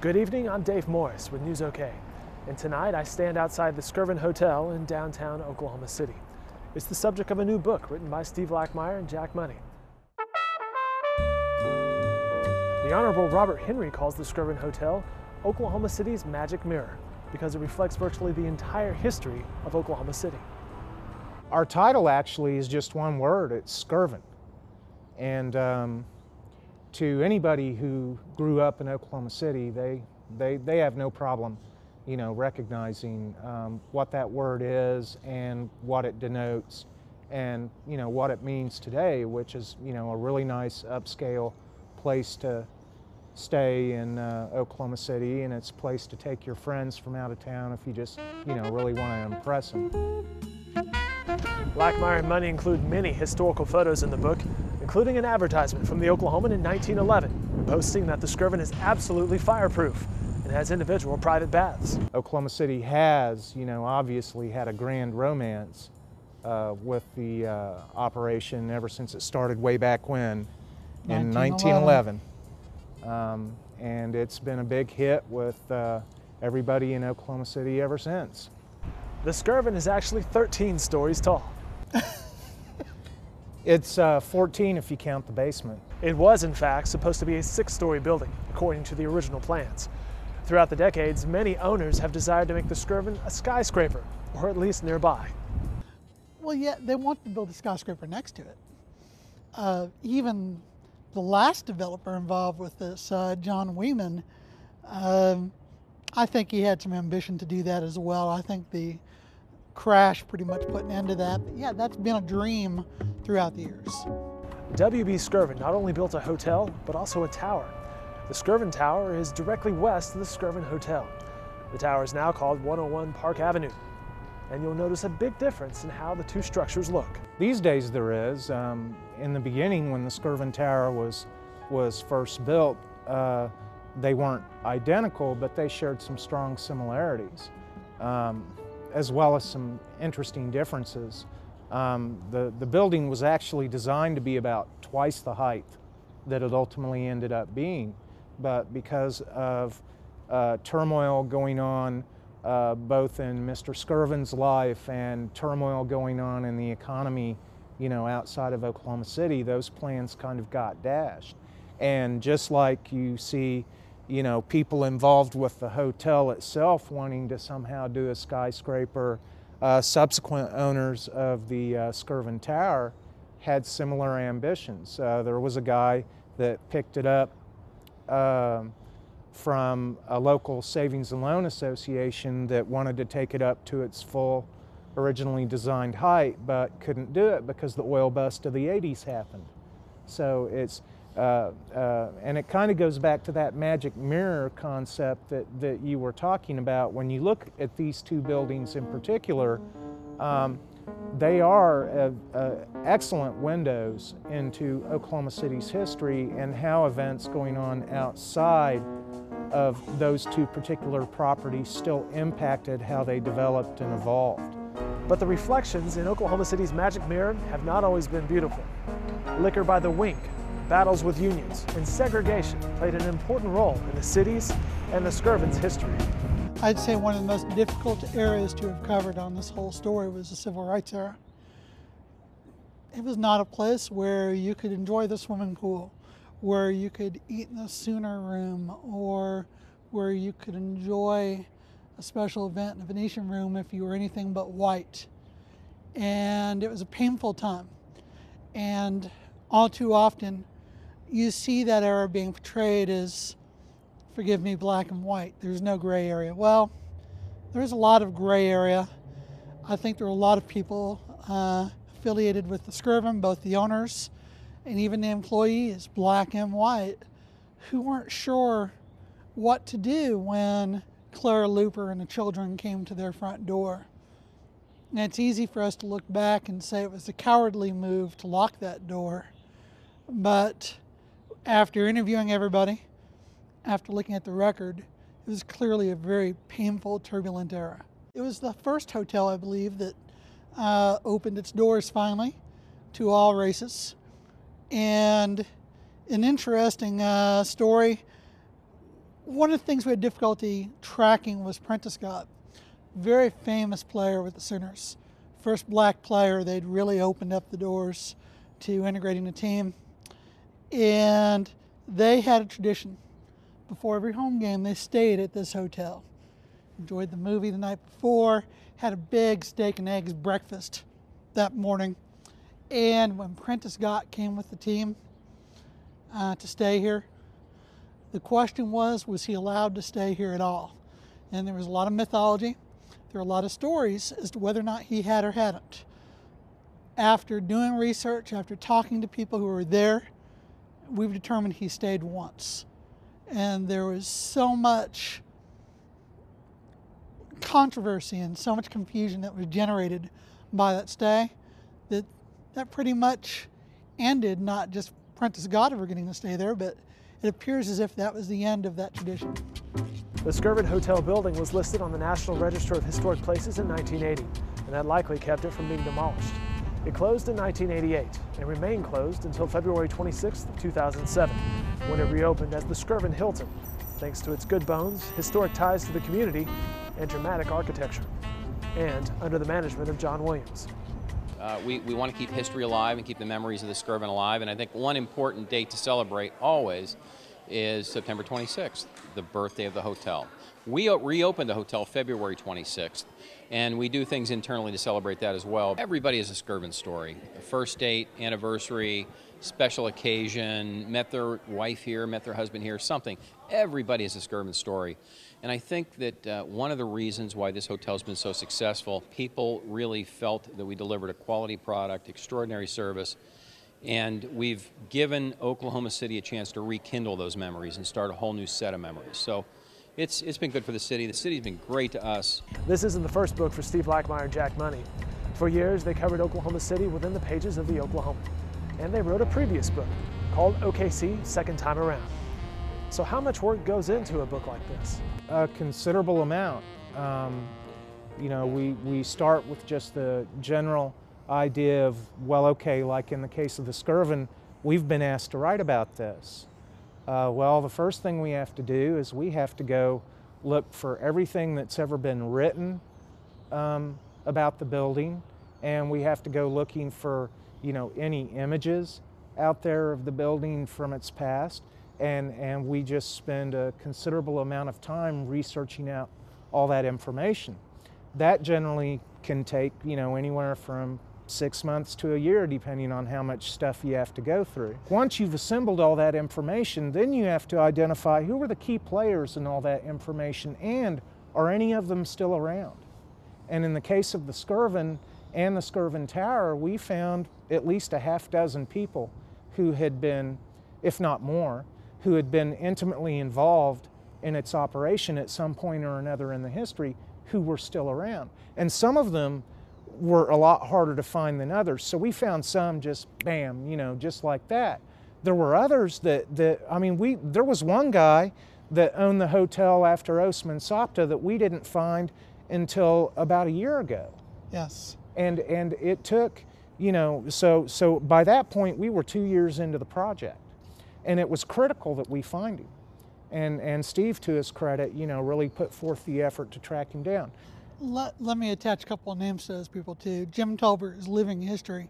Good evening, I'm Dave Morris with News OK. And tonight I stand outside the Skirvin Hotel in downtown Oklahoma City. It's the subject of a new book written by Steve Lackmeyer and Jack Money. The Honorable Robert Henry calls the Skirvin Hotel Oklahoma City's magic mirror because it reflects virtually the entire history of Oklahoma City. Our title actually is just one word, it's Skirvin. And to anybody who grew up in Oklahoma City, they have no problem, recognizing what that word is and what it denotes and, what it means today, which is, a really nice upscale place to stay in Oklahoma City, and it's a place to take your friends from out of town if you just, really want to impress them. Lackmeyer and Money include many historical photos in the book, including an advertisement from the Oklahoman in 1911, boasting that the Skirvin is absolutely fireproof and has individual private baths. Oklahoma City has, obviously had a grand romance with the operation ever since it started way back when, in 1911. And it's been a big hit with everybody in Oklahoma City ever since. The Skirvin is actually 13 stories tall. It's 14 if you count the basement. It was, in fact, supposed to be a 6-story building, according to the original plans. Throughout the decades, many owners have desired to make the Skirvin a skyscraper, or at least nearby. Well, yeah, they want to build a skyscraper next to it. Even the last developer involved with this, John Weeman, I think he had some ambition to do that as well. I think the crash pretty much put an end to that. But yeah, that's been a dream throughout the years. W.B. Skirvin not only built a hotel, but also a tower. The Skirvin Tower is directly west of the Skirvin Hotel. The tower is now called 101 Park Avenue, and you'll notice a big difference in how the two structures look. These days there is. In the beginning, when the Skirvin Tower was first built, they weren't identical, but they shared some strong similarities, as well as some interesting differences. The building was actually designed to be about twice the height that it ultimately ended up being, but because of turmoil going on both in Mr. Skirvin's life and turmoil going on in the economy, outside of Oklahoma City, those plans kind of got dashed. And just like you see, people involved with the hotel itself wanting to somehow do a skyscraper, subsequent owners of the Skirvin Tower had similar ambitions. There was a guy that picked it up from a local savings and loan association that wanted to take it up to its full originally designed height, but couldn't do it because the oil bust of the 80s happened. So it's and it kind of goes back to that magic mirror concept that you were talking about. When you look at these two buildings in particular, they are excellent windows into Oklahoma City's history and how events going on outside of those two particular properties still impacted how they developed and evolved. But the reflections in Oklahoma City's magic mirror have not always been beautiful. Liquor by the wink, battles with unions, and segregation played an important role in the city's and the Skirvin's history. I'd say one of the most difficult areas to have covered on this whole story was the Civil Rights era. It was not a place where you could enjoy the swimming pool, where you could eat in the Sooner Room, or where you could enjoy a special event in the Venetian Room if you were anything but white. And it was a painful time. And all too often, you see that era being portrayed as, forgive me, black and white. There's no gray area. Well, there's a lot of gray area. I think there are a lot of people affiliated with the Skirvin, both the owners and even the employees, black and white, who weren't sure what to do when Clara Looper and the children came to their front door. And it's easy for us to look back and say it was a cowardly move to lock that door. But after interviewing everybody, after looking at the record, it was clearly a very painful, turbulent era. It was the first hotel, I believe, that opened its doors finally to all races. And an interesting story One of the things we had difficulty tracking was Prentice Scott, very famous player with the Sooners. First black player, they'd really opened up the doors to integrating the team. And they had a tradition. Before every home game, they stayed at this hotel. Enjoyed the movie the night before, had a big steak and eggs breakfast that morning. And when Prentice Scott came with the team to stay here, the question was he allowed to stay here at all? And there was a lot of mythology. There were a lot of stories as to whether or not he had or hadn't. After doing research, after talking to people who were there, we've determined he stayed once. And there was so much controversy and so much confusion that was generated by that stay that pretty much ended not just Prentice Scott ever getting to stay there, but it appears as if that was the end of that tradition. The Skirvin Hotel building was listed on the National Register of Historic Places in 1980, and that likely kept it from being demolished. It closed in 1988 and remained closed until February 26, 2007, when it reopened as the Skirvin Hilton, thanks to its good bones, historic ties to the community, and dramatic architecture, and under the management of John Williams. We want to keep history alive and keep the memories of the Skirvin alive, and I think one important date to celebrate always is September 26th, the birthday of the hotel. We reopened the hotel February 26th, and we do things internally to celebrate that as well. Everybody has a Skirvin story. A first date, anniversary, special occasion, met their wife here, met their husband here, something. Everybody has a Skirvin story. And I think that one of the reasons why this hotel's been so successful, people really felt that we delivered a quality product, extraordinary service, and we've given Oklahoma City a chance to rekindle those memories and start a whole new set of memories. So it's been good for the city. The city's been great to us. This isn't the first book for Steve Blackmeyer and Jack Money. For years, they covered Oklahoma City within the pages of the Oklahoman. And they wrote a previous book called OKC Second Time Around. So how much work goes into a book like this? A considerable amount. You know, we start with just the general idea of, well, okay, like in the case of the Skirvin, we've been asked to write about this. Well, the first thing we have to do is we have to go look for everything that's ever been written about the building, and we have to go looking for, you know, any images out there of the building from its past, and we just spend a considerable amount of time researching out all that information. That generally can take, you know, anywhere from 6 months to a year, depending on how much stuff you have to go through. Once you've assembled all that information, then you have to identify who are the key players in all that information, and are any of them still around? And in the case of the Skirvin and the Skirvin Tower, we found at least a half dozen people who had been, if not more, who had been intimately involved in its operation at some point or another in the history, who were still around. And some of them were a lot harder to find than others. So we found some just bam, you know, just like that. There were others that I mean, there was one guy that owned the hotel after Osman Sapta that we didn't find until about a year ago. Yes. And it took, you know, so by that point we were 2 years into the project, and it was critical that we find him. And Steve, to his credit, you know, really put forth the effort to track him down. Let me attach a couple of names to those people too. Jim Tolbert's Living History.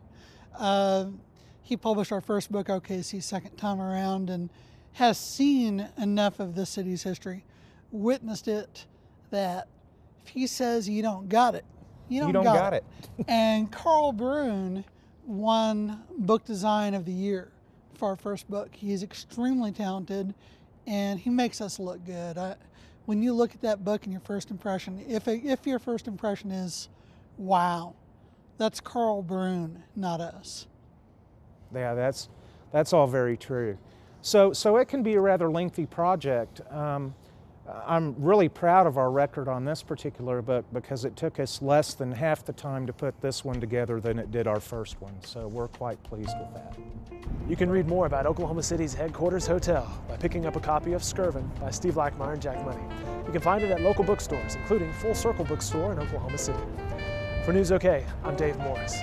He published our first book, OKC Second Time Around, and has seen enough of this city's history, witnessed it, that if he says you don't got it, you don't got it. And Carl Brune won Book Design of the Year for our first book. He's extremely talented, and he makes us look good. When you look at that book and your first impression, if your first impression is, wow, that's Carl Brune, not us. Yeah, that's all very true. So it can be a rather lengthy project. I'm really proud of our record on this particular book because it took us less than half the time to put this one together than it did our first one. So we're quite pleased with that. You can read more about Oklahoma City's headquarters hotel by picking up a copy of Skirvin by Steve Blackmeyer and Jack Money. You can find it at local bookstores, including Full Circle Bookstore in Oklahoma City. For News OK, I'm Dave Morris.